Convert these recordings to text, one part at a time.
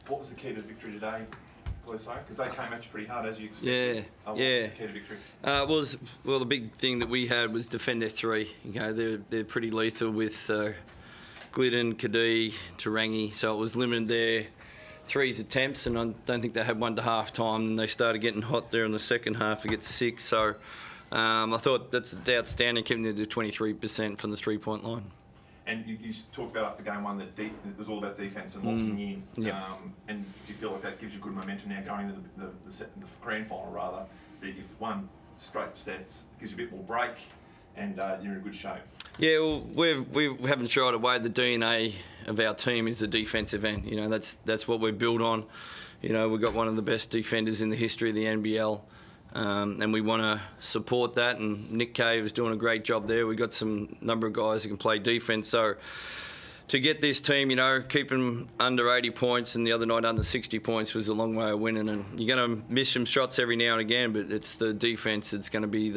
What was the key to victory today, Gleeson? Because they came at you pretty hard, as you expected. Yeah, What yeah. was the key to victory? Well, the big thing that we had was defend their three. You know, they're pretty lethal with Glidden, Kadee, Tarangi, so it was limited their threes attempts, and I don't think they had one to half time, and they started getting hot there in the second half to get 6. So I thought that's outstanding, keeping them to 23% from the 3-point line. And you talked about after game one that it was all about defence and locking in. Yep. And do you feel like that gives you good momentum now going into the grand final, rather, that you've won straight stats, gives you a bit more break, and you're in good shape? Yeah, well, we haven't shied away. The DNA of our team is the defensive end. You know, that's what we're built on. You know, we've got one of the best defenders in the history of the NBL. And we want to support that, and Nick Cave is doing a great job there. We've got some number of guys who can play defence, so to get this team, you know, keep them under 80 points and the other night under 60 points was a long way of winning. And you're going to miss some shots every now and again, but it's the defence that's going to be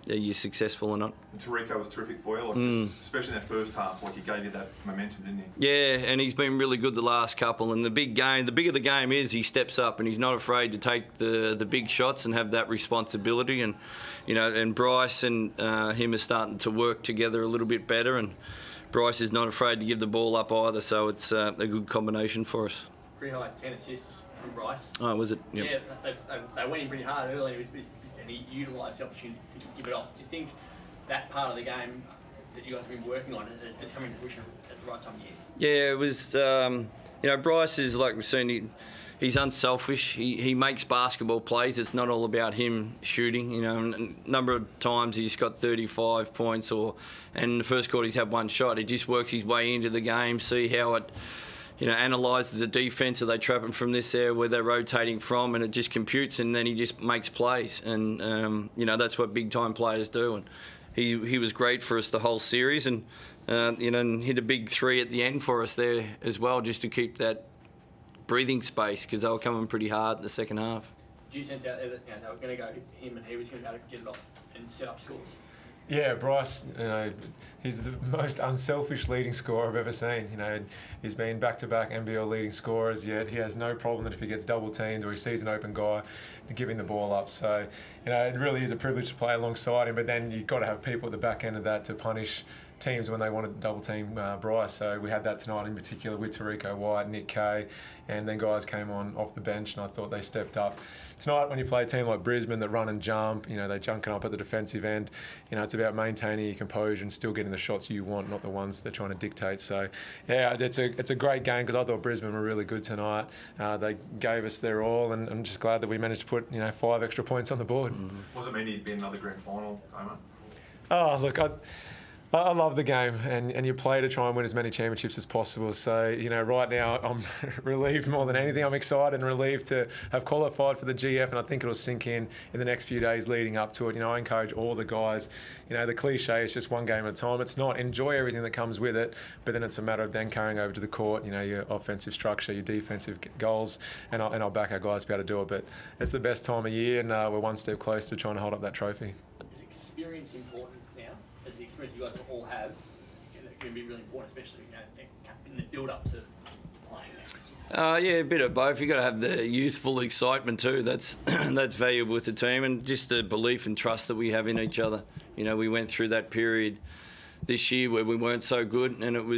are you successful or not. And Tariko was terrific for you, especially in that first half. Like, he gave you that momentum, didn't he? Yeah, and he's been really good the last couple. And the bigger the game is, he steps up and he's not afraid to take the big shots and have that responsibility. And you know, and Bryce and him are starting to work together a little bit better. And Bryce is not afraid to give the ball up either. So it's a good combination for us. Pretty high 10 assists from Bryce. Oh, was it? Yep. Yeah, they went in pretty hard early. And he utilised the opportunity to give it off. Do you think that part of the game that you guys have been working on is coming to fruition at the right time of year? Yeah, it was. You know, Bryce is, like we've seen, he's unselfish. He makes basketball plays. It's not all about him shooting. You know, a number of times he's got 35 points, and in the first quarter he's had one shot. He just works his way into the game, see how it. You know, analyses the defence, or they trap him from this area where they're rotating from, and it just computes, and then he just makes plays. And, you know, that's what big-time players do. And he was great for us the whole series, and, you know, and hit a big 3 at the end for us there as well, just to keep that breathing space, because they were coming pretty hard in the second half. Do you sense out there that they were going to go him and he was going to be able to get it off and set up scores? Yeah, Bryce, you know, he's the most unselfish leading scorer I've ever seen. You know, he's been back-to-back NBL leading scorers, yet he has no problem that if he gets double-teamed or he sees an open guy, to give him the ball up. So, you know, it really is a privilege to play alongside him, but then you've got to have people at the back end of that to punish teams when they wanted to double-team Bryce. So we had that tonight in particular with Tariko White, Nick Kay, and then guys came on off the bench, and I thought they stepped up. Tonight, when you play a team like Brisbane that run and jump, you know, they're junking up at the defensive end. You know, it's about maintaining your composure and still getting the shots you want, not the ones they're trying to dictate. So, yeah, it's a great game because I thought Brisbane were really good tonight. They gave us their all, and I'm just glad that we managed to put, you know, 5 extra points on the board. What does it mean to be another grand final, Damian? Oh, look, I love the game, and you play to try and win as many championships as possible. So, you know, right now I'm relieved more than anything. I'm excited and relieved to have qualified for the GF, and I think it'll sink in the next few days leading up to it. You know, I encourage all the guys, you know, the cliche is just one game at a time. It's not. Enjoy everything that comes with it, but then it's a matter of then carrying over to the court, you know, your offensive structure, your defensive goals, and I'll back our guys to be able to do it. But it's the best time of year, and we're one step closer to trying to hold up that trophy. Is experience important now? As the experience you guys all have, it can be really important, especially, you know, in the build-up to playing next. Yeah, a bit of both. You've got to have the youthful excitement too. That's that's valuable with the team, and just the belief and trust that we have in each other. You know, we went through that period this year where we weren't so good, and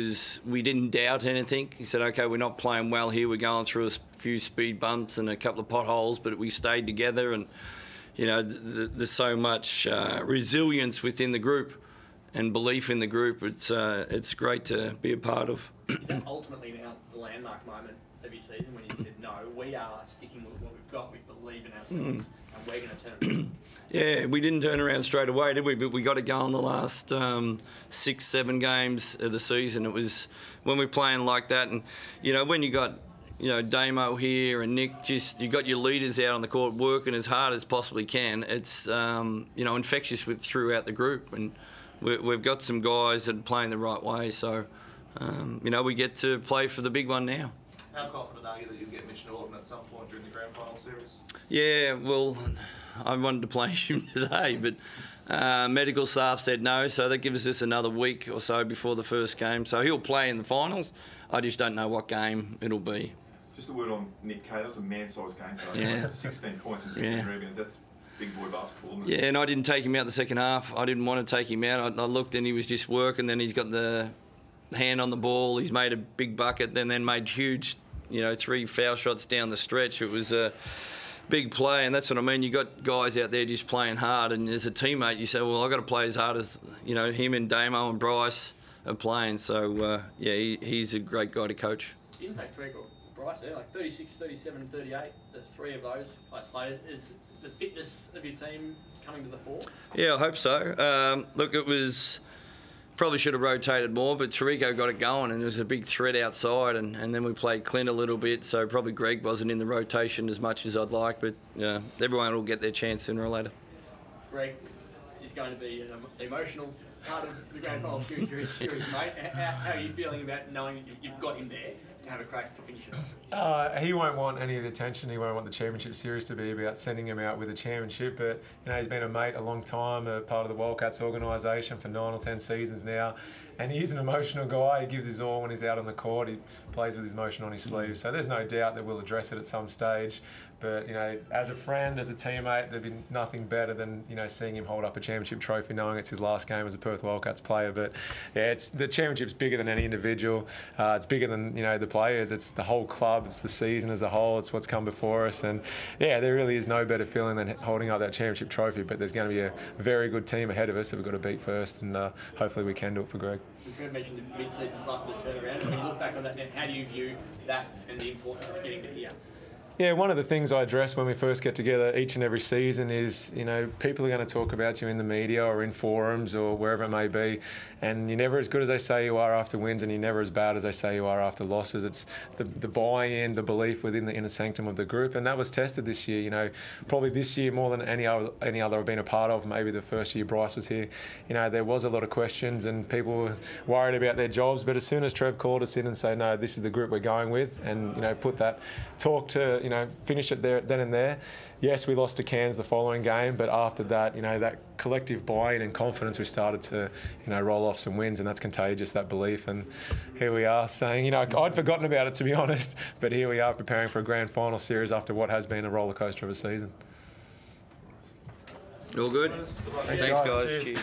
we didn't doubt anything. He said, okay, we're not playing well here. We're going through a few speed bumps and a couple of potholes, but we stayed together, and you know, there's so much resilience within the group and belief in the group. It's great to be a part of. Is that ultimately now the landmark moment of your season when you said, no, we are sticking with what we've got, we believe in ourselves, and we're going to turn it around? Yeah, we didn't turn around straight away, did we? But we got to go in the last 6-7 games of the season. It was when we're playing like that, and you know, when you got, you know, Damo here and Nick, just you got your leaders out on the court working as hard as possibly can. It's you know, infectious throughout the group, and we've got some guys that are playing the right way. So you know, we get to play for the big one now. How confident are you that you'll get Mitch Norton at some point during the grand final series? Yeah, well, I wanted to play him today, but medical staff said no, so that gives us another week or so before the first game. So he'll play in the finals. I just don't know what game it'll be. Just a word on Nick Kay. That was a man-sized game. So Yeah. 16 points and 15 rebounds. That's big boy basketball, isn't it? Yeah, and I didn't take him out the second half. I didn't want to take him out. I looked and he was just working. Then he's got the hand on the ball. He's made a big bucket. Then made huge, 3 foul shots down the stretch. It was a big play, and that's what I mean. You got guys out there just playing hard, and as a teammate, you say, well, I've got to play as hard as him and Damo and Bryce are playing. So he's a great guy to coach. You didn't take Trevor or Bryce there, like 36, 37, and 38. The 3 of those guys played. Is the fitness of your team coming to the fore? Yeah, I hope so. Look, it was probably should have rotated more, but Tarico got it going, and there was a big threat outside, and then we played Clint a little bit, so probably Greg wasn't in the rotation as much as I'd like, but everyone will get their chance sooner or later. Greg is going to be an emotional part of the grand final series, mate. How are you feeling about knowing you've got him there to have a crack to finish it off? He won't want any of the attention. He won't want the championship series to be about sending him out with a championship. But he's been a mate a long time, a part of the Wildcats organisation for 9 or 10 seasons now. And he is an emotional guy. He gives his all when he's out on the court. He plays with his emotion on his sleeve. So there's no doubt that we'll address it at some stage. But as a friend, as a teammate, there'd be nothing better than seeing him hold up a championship trophy, knowing it's his last game as a Perth Wildcats player. But it's the championship's bigger than any individual. It's bigger than the players. It's the whole club. It's the season as a whole. It's what's come before us. And there really is no better feeling than holding up that championship trophy. But there's going to be a very good team ahead of us that we've got to beat first, and hopefully we can do it for Greg. Trevor mentioned the mid-season start for the turnaround. When you look back on that, how do you view that and the importance of getting to here? Yeah, one of the things I address when we first get together each and every season is, people are going to talk about you in the media or in forums or wherever it may be, and you're never as good as they say you are after wins, and you're never as bad as they say you are after losses. It's the buy-in, the belief within the inner sanctum of the group, and that was tested this year. Probably this year more than any other I've been a part of. Maybe the first year Bryce was here, there was a lot of questions and people were worried about their jobs. But as soon as Trev called us in and said, no, this is the group we're going with, and put that talk to finish it there, then and there. Yes, we lost to Cairns the following game, but after that, that collective buy-in and confidence, we started to, roll off some wins, and that's contagious, that belief. And here we are saying, I'd forgotten about it, to be honest, but here we are preparing for a grand final series after what has been a roller coaster of a season. All good? Thanks guys. Cheers.